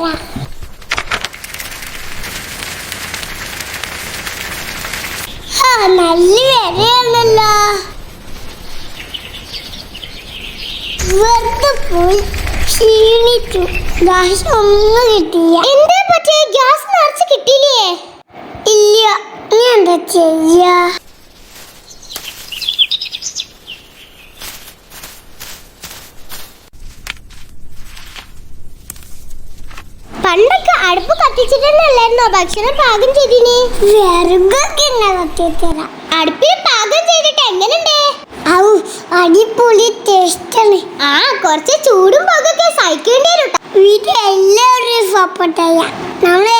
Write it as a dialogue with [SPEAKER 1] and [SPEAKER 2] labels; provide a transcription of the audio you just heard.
[SPEAKER 1] വരാം. നല്ല വിലയാണല്ലോ. വെറുതെ പോയി ക്ഷീണിച്ചു. ഗ്യാസ് ഒന്നും കിട്ടിയില്ല. എന്താ പറ്റേ? ഗ്യാസ് നിറച്ച് കിട്ടിയില്ലേ? ഇല്ല. നീ എന്താ ചെയ്യാ? പണ്ടൊക്കെ അടുപ്പ് കത്തിച്ചിട്ടല്ലായിരുന്നോ ഭക്ഷണം പാകം ചെയ്തിന്? വിറകൊക്കെ കത്തിത്തരാം. അടുപ്പിൽ പാകം ചെയ്തിട്ട് എങ്ങനെയുണ്ട്? അടിപൊളി ടേസ്റ്റാണ്. കുറച്ച് ചൂടും പൊകൊക്കെ സഹിക്കേണ്ടി വരും. വീട്ടിൽ എല്ലാവരും സപ്പോർട്ട് ചെയ്യാം. നമ്മളെ